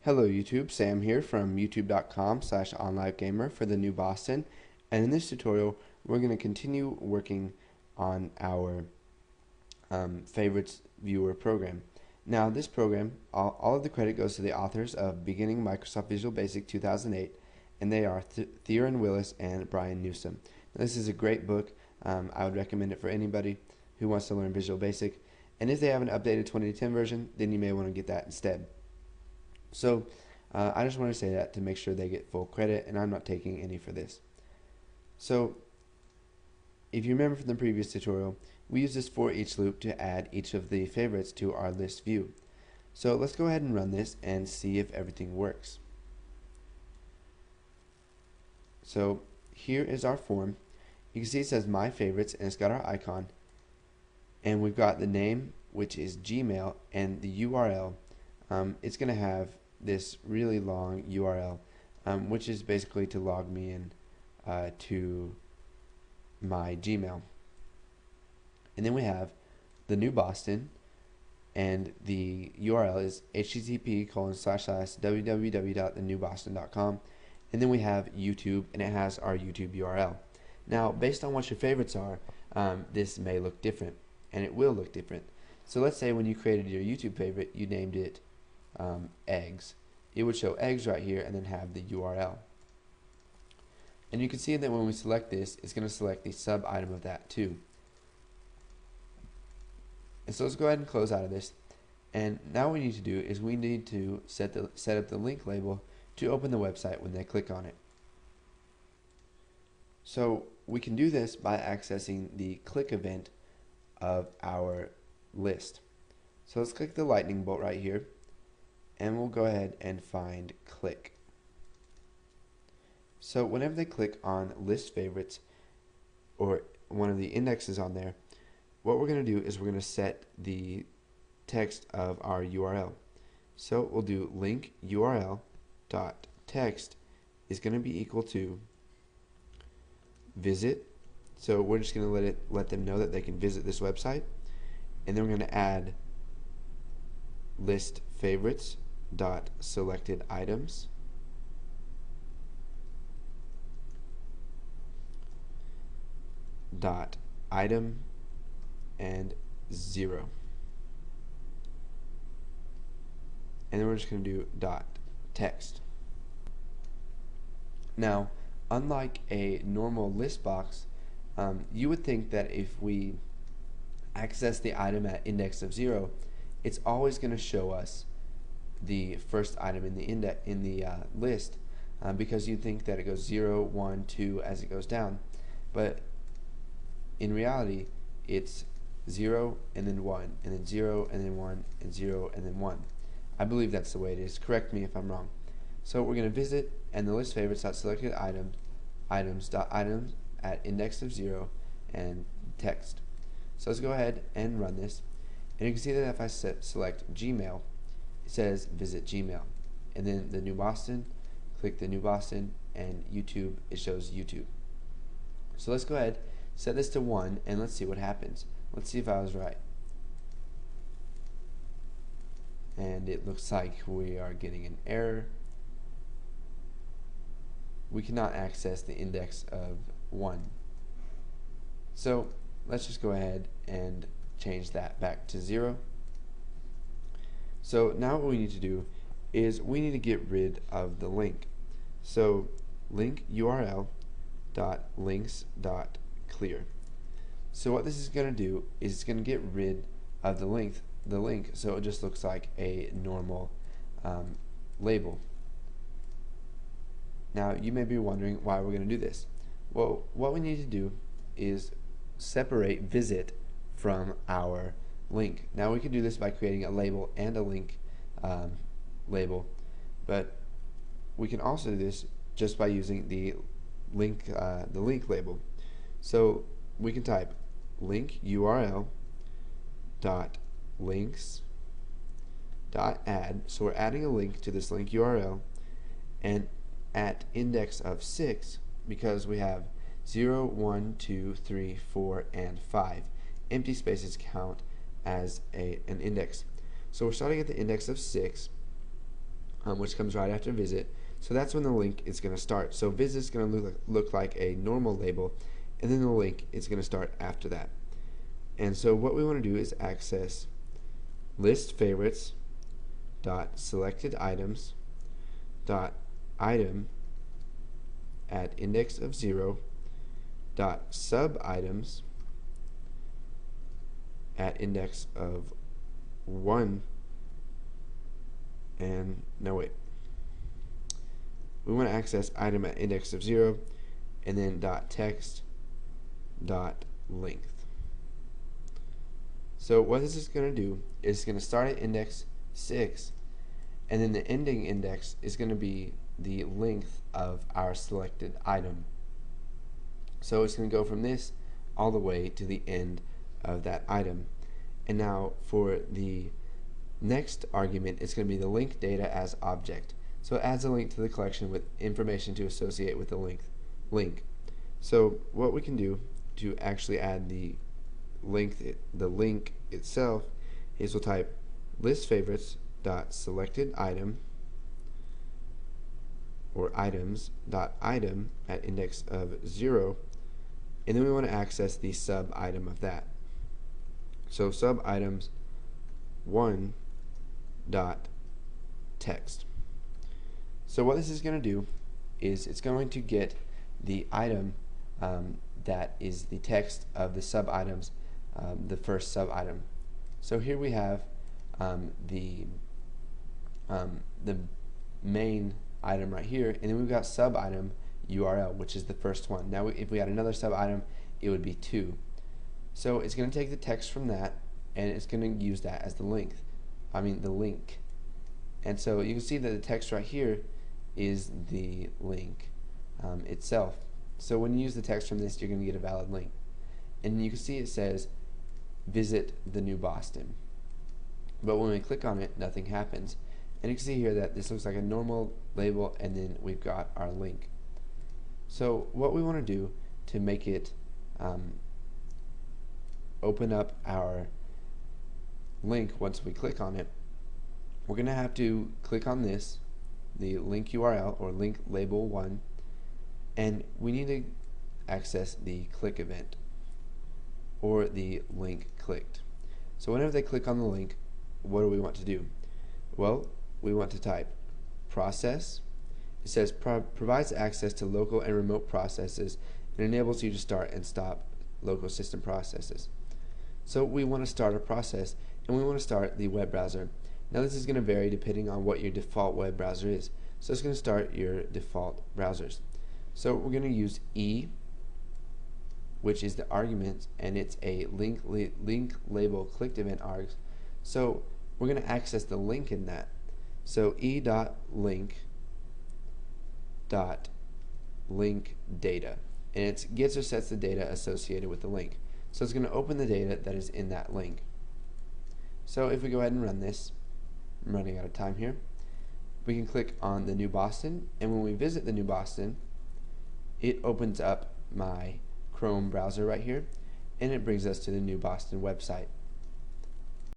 Hello YouTube, Sam here from youtube.com/onlivegamer for the New Boston, and in this tutorial we're going to continue working on our favorites viewer program. Now this program, all of the credit goes to the authors of Beginning Microsoft Visual Basic 2008, and they are Theron Willis and Brian Newsom. Now, this is a great book. I would recommend it for anybody who wants to learn Visual Basic, and if they have an updated 2010 version, then you may want to get that instead. So I just want to say that to make sure they get full credit, and I'm not taking any for this. So if you remember from the previous tutorial, we used this for each loop to add each of the favorites to our list view. So let's go ahead and run this and see if everything works. So here is our form. You can see it says My Favorites, and it's got our icon, and we've got the name, which is Gmail, and the URL. It's going to have this really long URL, which is basically to log me in to my Gmail. And then we have the New Boston, and the URL is http://www.thenewboston.com, and then we have YouTube, and it has our YouTube URL. Now, based on what your favorites are, this may look different, and it will look different. So let's say when you created your YouTube favorite, you named it eggs. It would show eggs right here and then have the URL. And you can see that when we select this, it's going to select the sub item of that too. And so let's go ahead and close out of this. And now what we need to do is we need to set up the link label to open the website when they click on it. So we can do this by accessing the click event of our list. So let's click the lightning bolt right here, and we'll go ahead and find click. So whenever they click on list favorites or one of the indexes on there, what we're going to do is we're going to set the text of our URL. So we'll do link URL dot text is going to be equal to visit. So we're just going to let them know that they can visit this website, and then we're going to add list favorites dot selected items dot item and 0, and then we're just going to do dot text. Now, unlike a normal list box, you would think that if we access the item at index of 0, it's always going to show us the first item in the list, because you think that it goes 0, 1, 2 as it goes down, but in reality it's 0 and then 1 and then 0 and then 1 and 0 and then 1. I believe that's the way it is. Correct me if I'm wrong. So we're going to visit and the list favorites dot selected items at index of 0 and text. So let's go ahead and run this, and you can see that if I select Gmail, it says visit Gmail, and then the New Boston, click the New Boston, and YouTube, it shows YouTube. So let's go ahead, set this to 1, and let's see what happens. Let's see if I was right. And it looks like we are getting an error. We cannot access the index of 1. So let's just go ahead and change that back to 0. So now what we need to do is we need to get rid of the link. So link URL dot links dot clear. So what this is going to do is it's going to get rid of the link, so it just looks like a normal label. Now you may be wondering why we're going to do this. Well, what we need to do is separate visit from our link. Now we can do this by creating a label and a link label, but we can also do this just by using the link label. So we can type link URL dot links dot add. So we're adding a link to this link URL, and at index of 6, because we have 0, 1, 2, 3, 4, and 5. Empty spaces count as an index. So we're starting at the index of 6, which comes right after visit. So that's when the link is going to start. So visit is going to look like a normal label, and then the link is going to start after that. And so what we want to do is access list favorites dot selected items dot item at index of 0 dot sub items at index of 1, and no, wait, we want to access item at index of 0 and then dot text dot length. So what this is going to do is it's going to start at index 6, and then the ending index is going to be the length of our selected item. So it's going to go from this all the way to the end of that item. And now for the next argument, it's going to be the link data as object. So it adds a link to the collection with information to associate with the link. So what we can do to actually add the link itself is we'll type list favorites dot selected item or items dot item at index of 0, and then we want to access the sub item of that. So sub items 1 dot text. So what this is going to do is it's going to get the item that is the text of the sub items, the first sub item. So here we have the main item right here, and then we've got sub item URL, which is the first one. Now if we had another sub item, it would be 2. So it's going to take the text from that, and it's going to use that as the link. And so you can see that the text right here is the link itself. So when you use the text from this, you're going to get a valid link. And you can see it says visit the New Boston. But when we click on it, nothing happens. And you can see here that this looks like a normal label, and then we've got our link. So what we want to do to make it open up our link once we click on it, we're going to have to click on this, the link URL or link label 1, and we need to access the click event or the link clicked. So whenever they click on the link, what do we want to do? Well, we want to type process. It says provides access to local and remote processes and enables you to start and stop local system processes. So we want to start a process, and we want to start the web browser. Now this is going to vary depending on what your default web browser is. So it's going to start your default browsers. So we're going to use E, which is the argument, and it's a link label clicked event args. So we're going to access the link in that. So e.link data, and it gets or sets the data associated with the link. So it's going to open the data that is in that link. So if we go ahead and run this, I'm running out of time here, we can click on the New Boston, and when we visit the New Boston, it opens up my Chrome browser right here, and it brings us to the New Boston website.